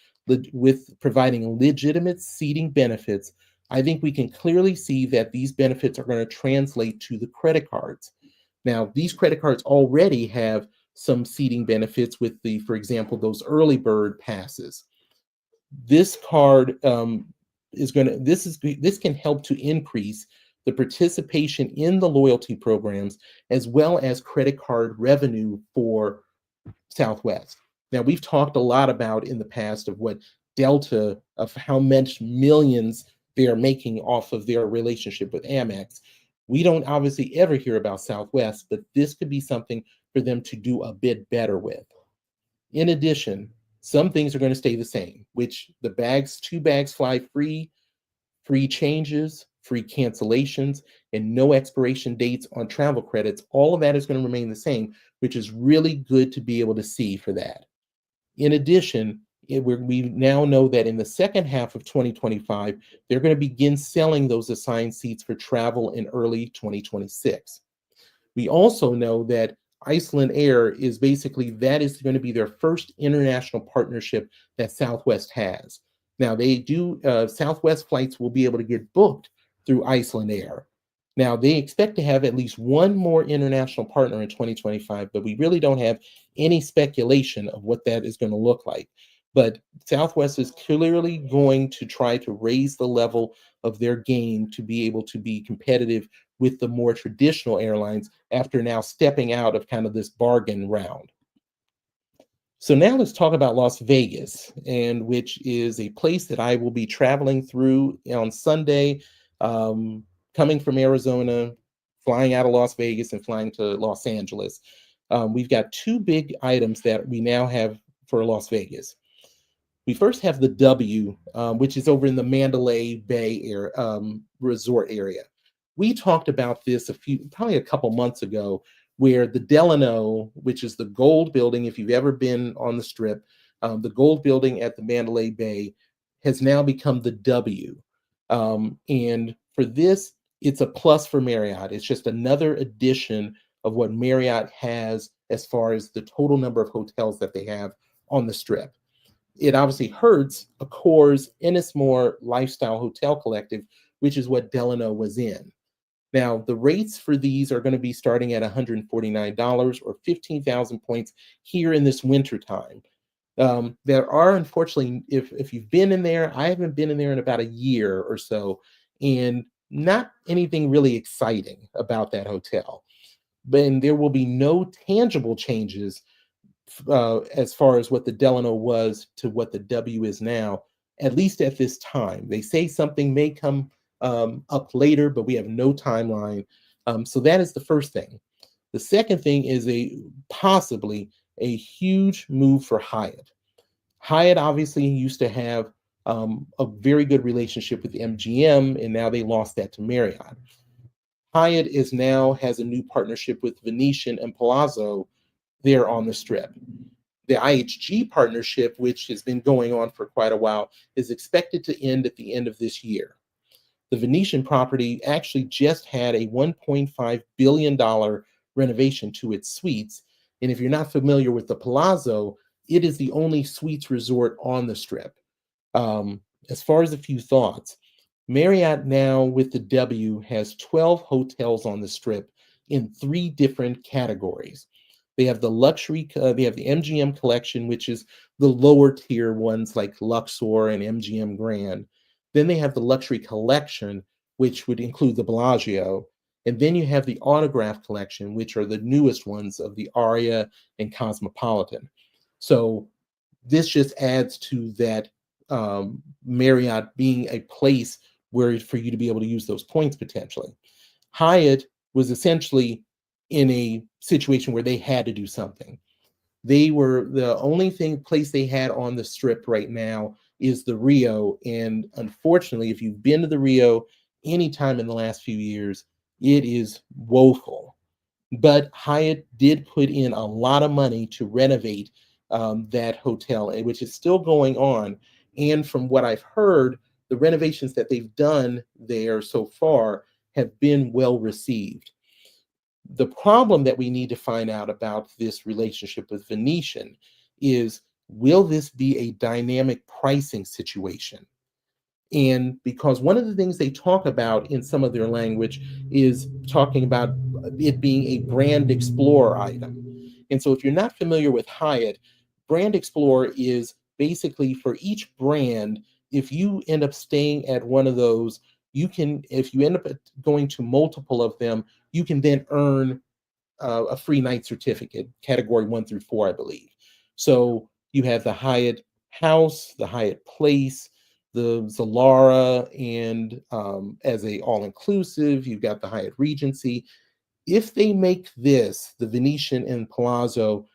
with providing legitimate seating benefits, I think we can clearly see that these benefits are going to translate to the credit cards. Now, these credit cards already have some seating benefits with the, for example, those early bird passes. This card this can help to increase the participation in the loyalty programs as well as credit card revenue for Southwest. Now, we've talked a lot about in the past of what Delta, of how much millions they are making off of their relationship with Amex. We don't obviously ever hear about Southwest, but this could be something for them to do a bit better with. In addition, some things are going to stay the same, which the bags, 2 bags fly free, free changes, free cancellations, and no expiration dates on travel credits. All of that is going to remain the same, which is really good to be able to see for that. In addition, we now know that in the second half of 2025, they're going to begin selling those assigned seats for travel in early 2026. We also know that Iceland Air is basically, that is going to be their first international partnership that Southwest has. Now they do, Southwest flights will be able to get booked through Iceland Air. Now they expect to have at least one more international partner in 2025, but we really don't have any speculation of what that is going to look like. But Southwest is clearly going to try to raise the level of their game to be able to be competitive with the more traditional airlines after now stepping out of kind of this bargain round. So now let's talk about Las Vegas, and which is a place that I will be traveling through on Sunday, coming from Arizona, flying out of Las Vegas and flying to Los Angeles. We've got 2 big items that we now have for Las Vegas. We first have the W, which is over in the Mandalay Bay resort area. We talked about this probably a couple months ago, where the Delano, which is the gold building, if you've ever been on the Strip, the gold building at the Mandalay Bay has now become the W. And for this, it's a plus for Marriott. It's just another addition of what Marriott has as far as the total number of hotels that they have on the Strip. It obviously hurts Accor's Ennismore Lifestyle Hotel Collective, which is what Delano was in. Now, the rates for these are going to be starting at $149 or 15,000 points here in this winter time. There are, unfortunately, if you've been in there, I haven't been in there in about a year or so, and not anything really exciting about that hotel. But there will be no tangible changes as far as what the Delano was to what the W is now, at least at this time. They say something may come up later, but we have no timeline. So that is the first thing. The second thing is possibly a huge move for Hyatt. Hyatt obviously used to have a very good relationship with MGM, and now they lost that to Marriott. Hyatt has a new partnership with Venetian and Palazzo there on the Strip. The IHG partnership, which has been going on for quite a while, is expected to end at the end of this year. The Venetian property actually just had a $1.5 billion renovation to its suites. And if you're not familiar with the Palazzo, it is the only suites resort on the Strip. As far as a few thoughts, Marriott now with the W has 12 hotels on the Strip in 3 different categories. They have the luxury, they have the MGM collection, which is the lower tier ones like Luxor and MGM Grand. Then they have the luxury collection, which would include the Bellagio. And then you have the autograph collection, which are the newest ones of the Aria and Cosmopolitan. So this just adds to that Marriott being a place where for you to be able to use those points potentially. Hyatt was essentially in a situation where they had to do something. They were the only place they had on the strip right now is the Rio. And unfortunately, if you've been to the Rio anytime in the last few years, it is woeful. But Hyatt did put in a lot of money to renovate that hotel, which is still going on. And from what I've heard, the renovations that they've done there so far have been well received. The problem that we need to find out about this relationship with Venetian is, will this be a dynamic pricing situation? And because one of the things they talk about in some of their language is talking about it being a brand explorer item. And so if you're not familiar with Hyatt, brand explorer is basically for each brand, if you end up staying at one of those, you can, if you end up going to multiple of them, you can then earn a free night certificate, category 1 through 4, I believe. So you have the Hyatt House, the Hyatt Place, the Zalara, and as a all-inclusive, you've got the Hyatt Regency. If they make this, the Venetian and Palazzo,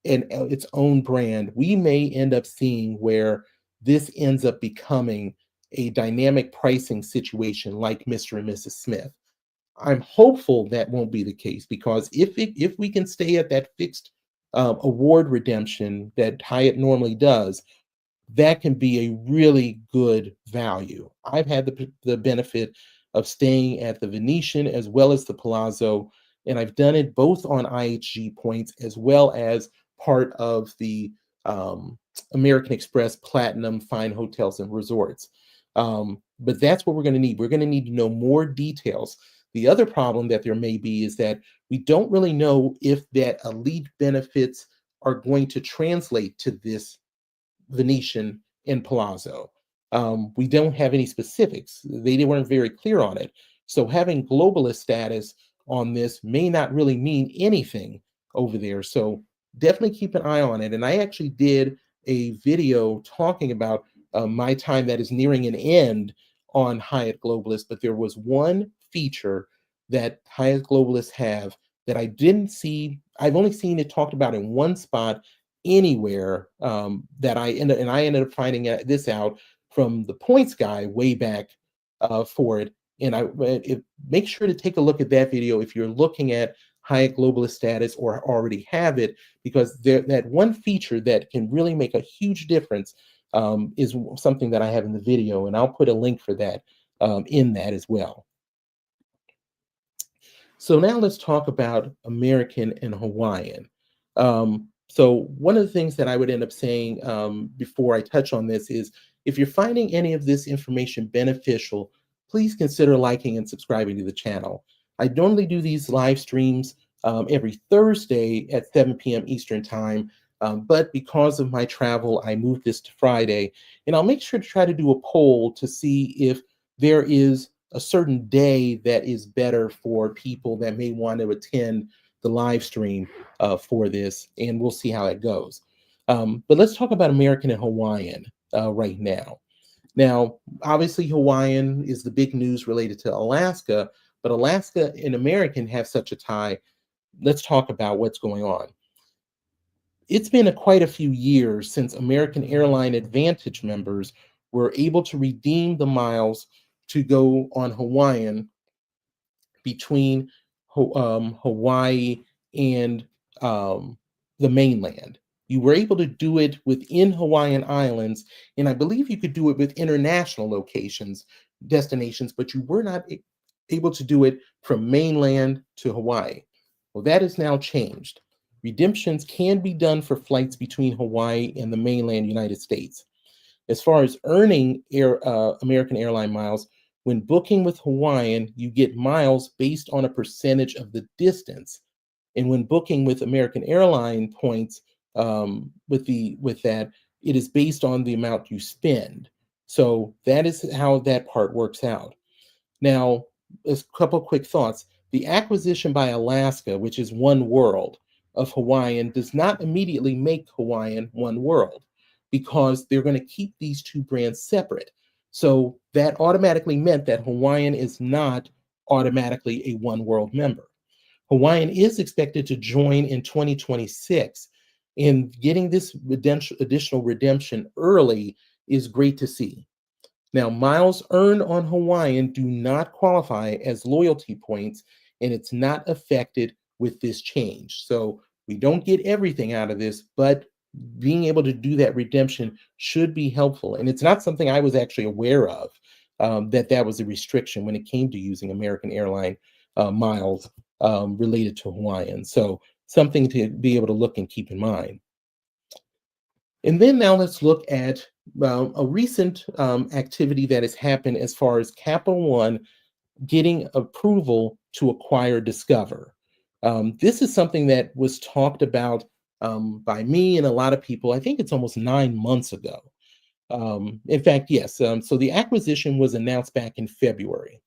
and its own brand, we may end up seeing where this ends up becoming a dynamic pricing situation like Mr. and Mrs. Smith. I'm hopeful that won't be the case, because if we can stay at that fixed award redemption that Hyatt normally does, that can be a really good value. I've had the benefit of staying at the Venetian as well as the Palazzo, and I've done it both on IHG points as well as part of the American Express Platinum Fine Hotels and Resorts. But that's what we're going to need. We're going to need to know more details. The other problem that there may be is that we don't really know if that elite benefits are going to translate to this Venetian and Palazzo. We don't have any specifics. They weren't very clear on it. So having globalist status on this may not really mean anything over there. So definitely keep an eye on it. And I actually did a video talking about my time that is nearing an end on Hyatt Globalist, but there was one feature that Hyatt Globalists have that I didn't see. I've only seen it talked about in one spot anywhere, that I ended up finding this out from the points guy way back for it. And make sure to take a look at that video if you're looking at Hyatt Globalist status or already have it, because that one feature that can really make a huge difference is something that I have in the video, and I'll put a link for that in that as well. So now let's talk about American and Hawaiian. So one of the things that I would end up saying before I touch on this is, if you're finding any of this information beneficial, please consider liking and subscribing to the channel. I normally do these live streams every Thursday at 7 p.m. Eastern Time, but because of my travel, I moved this to Friday, and I'll make sure to try to do a poll to see if there is a certain day that is better for people that may want to attend the live stream for this, and we'll see how it goes. But let's talk about American and Hawaiian right now. Now, obviously, Hawaiian is the big news related to Alaska, but Alaska and American have such a tie. Let's talk about what's going on. It's been quite a few years since American Airline Advantage members were able to redeem the miles to go on Hawaiian between Hawaii and the mainland. You were able to do it within Hawaiian Islands, and I believe you could do it with international destinations, but you were not able to do it from mainland to Hawaii. Well, that has now changed. Redemptions can be done for flights between Hawaii and the mainland United States. As far as earning American airline miles, when booking with Hawaiian, you get miles based on a percentage of the distance. And when booking with American Airline points, with that, it is based on the amount you spend. So that is how that part works out. Now, a couple quick thoughts. The acquisition by Alaska, which is One World, of Hawaiian, does not immediately make Hawaiian One World because they're going to keep these two brands separate. So that automatically meant that Hawaiian is not automatically a One World member. Hawaiian is expected to join in 2026, and getting this additional redemption early is great to see. Now, miles earned on Hawaiian do not qualify as loyalty points, and it's not affected with this change. So we don't get everything out of this, but being able to do that redemption should be helpful. And it's not something I was actually aware of, that was a restriction when it came to using American Airline miles related to Hawaiian. So something to be able to look and keep in mind. And then now let's look at a recent activity that has happened as far as Capital One getting approval to acquire Discover. This is something that was talked about by me and a lot of people. I think it's almost 9 months ago. In fact, yes. So the acquisition was announced back in February.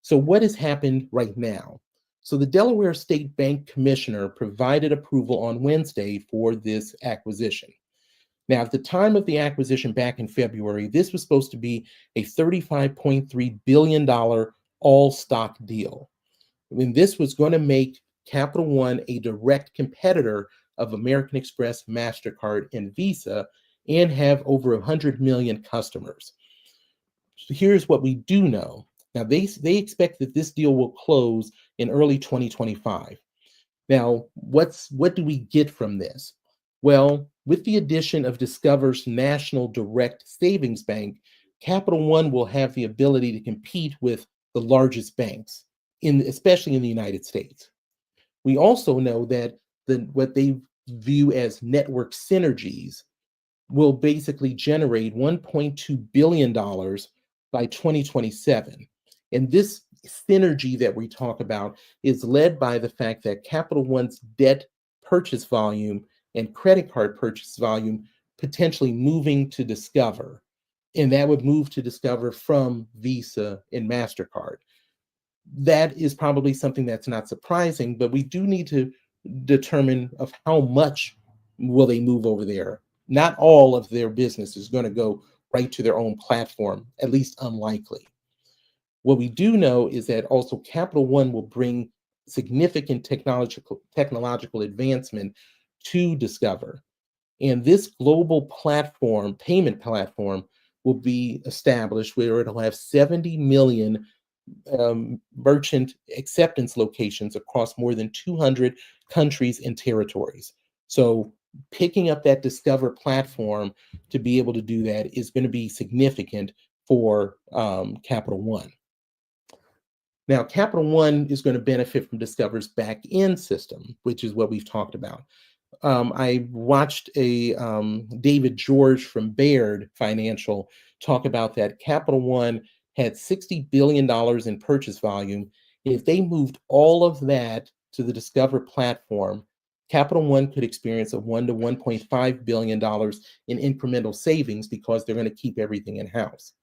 So what has happened right now? So the Delaware State Bank Commissioner provided approval on Wednesday for this acquisition. Now, at the time of the acquisition back in February, this was supposed to be a $35.3 billion all-stock deal. And this was going to make Capital One a direct competitor of American Express, MasterCard, and Visa, and have over 100 million customers. So here's what we do know. Now, they expect that this deal will close in early 2025. Now, what do we get from this? Well, with the addition of Discover's National Direct Savings Bank, Capital One will have the ability to compete with the largest banks, especially in the United States. We also know that what they view as network synergies will basically generate $1.2 billion by 2027. And this synergy that we talk about is led by the fact that Capital One's debt purchase volume and credit card purchase volume potentially moving to Discover. And that would move to Discover from Visa and MasterCard. That is probably something that's not surprising, but we do need to determine of how much will they move over there. Not all of their business is going to go right to their own platform, at least unlikely. What we do know is that also Capital One will bring significant technological advancement to Discover. And this global platform, payment platform, will be established where it'll have 70 million merchant acceptance locations across more than 200 countries and territories. So picking up that Discover platform to be able to do that is going to be significant for Capital One. Now, Capital One is going to benefit from Discover's back-end system, which is what we've talked about. I watched a David George from Baird Financial talk about that. Capital One had $60 billion in purchase volume. If they moved all of that to the Discover platform, Capital One could experience a $1 to $1.5 billion in incremental savings because they're going to keep everything in-house.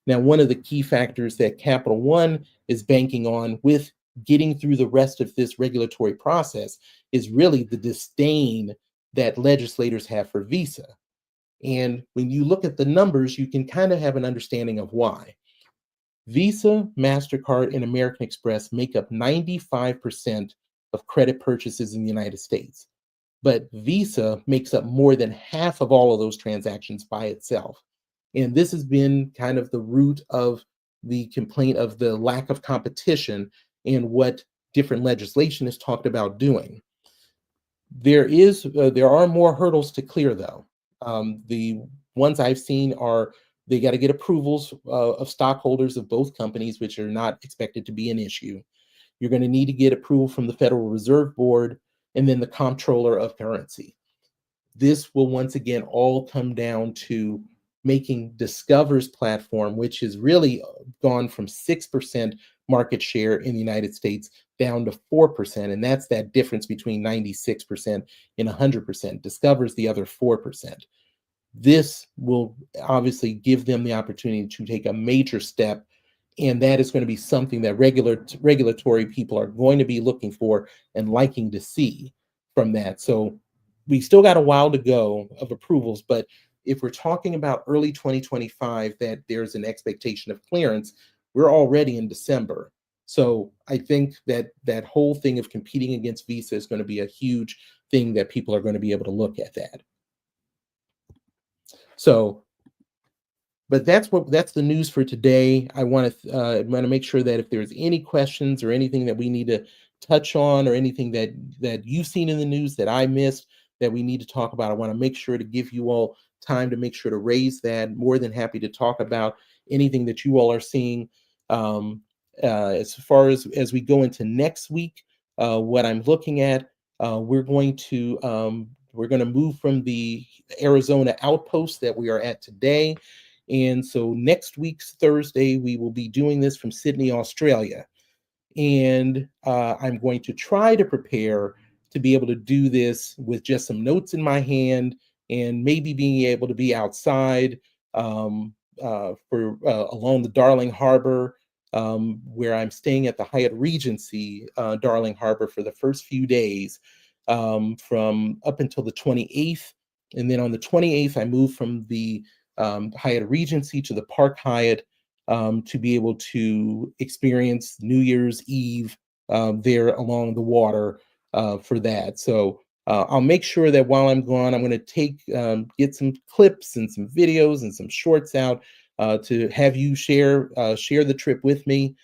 Now, one of the key factors that Capital One is banking on with getting through the rest of this regulatory process is really the disdain that legislators have for Visa. And when you look at the numbers, you can kind of have an understanding of why. Visa, MasterCard, and American Express make up 95% of credit purchases in the United States. But Visa makes up more than half of all of those transactions by itself. And this has been kind of the root of the complaint of the lack of competition and what different legislation has talked about doing. There are more hurdles to clear, though. The ones I've seen are they got to get approvals of stockholders of both companies, which are not expected to be an issue. You're going to need to get approval from the Federal Reserve Board and then the Comptroller of Currency. This will once again all come down to making Discover's platform, which has really gone from 6% market share in the United States down to 4%. And that's that difference between 96% and 100%, Discover's the other 4%. This will obviously give them the opportunity to take a major step, and that is going to be something that regulatory people are going to be looking for and liking to see from that. So we still got a while to go of approvals, but if we're talking about early 2025, that there's an expectation of clearance, we're already in December. So I think that that whole thing of competing against Visa is going to be a huge thing that people are going to be able to look at that. So, but that's the news for today. I want to make sure that if there's any questions or anything that we need to touch on, or anything that you've seen in the news that I missed that we need to talk about, I want to make sure to give you all time to make sure to raise that. More than happy to talk about anything that you all are seeing. As far as we go into next week, what I'm looking at, we're going to move from the Arizona outpost that we are at today. And so next week's Thursday, we will be doing this from Sydney, Australia. And I'm going to try to prepare to be able to do this with just some notes in my hand, and maybe being able to be outside along the Darling Harbor, where I'm staying at the Hyatt Regency Darling Harbor for the first few days, from up until the 28th. And then on the 28th, I move from the Hyatt Regency to the Park Hyatt, to be able to experience New Year's Eve there along the water for that. So I'll make sure that while I'm gone, I'm going to get some clips and some videos and some shorts out to have you share the trip with me.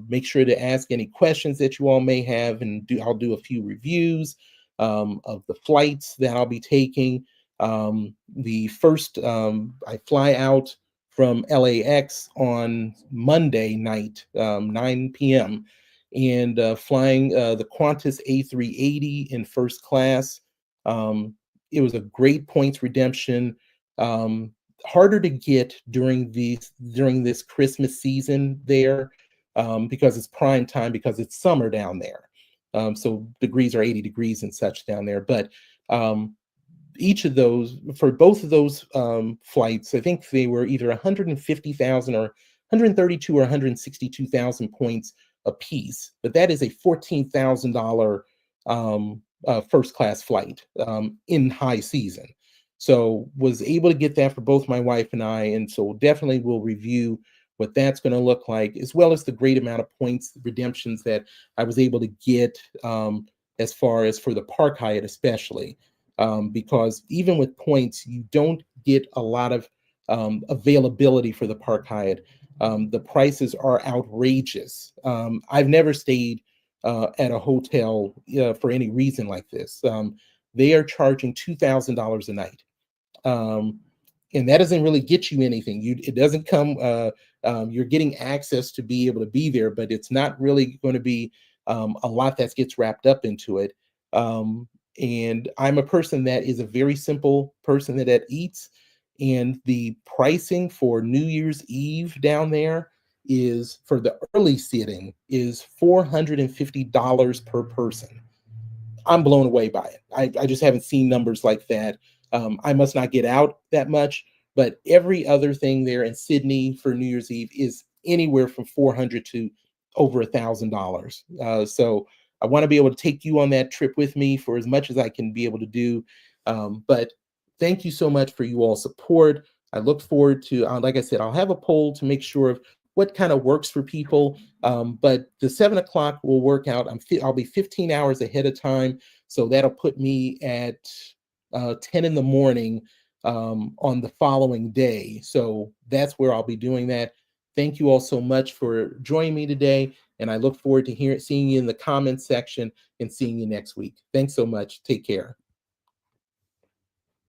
Make sure to ask any questions that you all may have, and I'll do a few reviews of the flights that I'll be taking. The first, I fly out from LAX on Monday night, 9 p.m., and flying the Qantas A380 in first class. It was a great points redemption. Harder to get during this Christmas season there, because it's prime time, because it's summer down there. So degrees are 80 degrees and such down there. But each of those, for both of those flights, I think they were either 150,000 or 132 or 162,000 points a piece. But that is a $14,000 first class flight in high season. So was able to get that for both my wife and I, and so definitely we'll review what that's going to look like, as well as the great amount of points redemptions that I was able to get, as far as for the Park Hyatt especially. Because even with points, you don't get a lot of availability for the Park Hyatt. The prices are outrageous. I've never stayed at a hotel for any reason like this. They are charging $2,000 a night. And that doesn't really get you anything. It doesn't come, you're getting access to be able to be there, but it's not really going to be a lot that gets wrapped up into it. And I'm a person that is a very simple person that eats, and the pricing for New Year's Eve down there is, for the early seating, is $450 per person. I'm blown away by it. I just haven't seen numbers like that. I must not get out that much, but every other thing there in Sydney for New Year's Eve is anywhere from $400 to over $1,000. So I want to be able to take you on that trip with me for as much as I can be able to do. But thank you so much for you all support. I look forward to, like I said, I'll have a poll to make sure of what kind of works for people. But the 7 o'clock will work out. I'll be 15 hours ahead of time. So that'll put me at 10 in the morning on the following day. So that's where I'll be doing that. Thank you all so much for joining me today. And I look forward to seeing you in the comments section and seeing you next week. Thanks so much. Take care.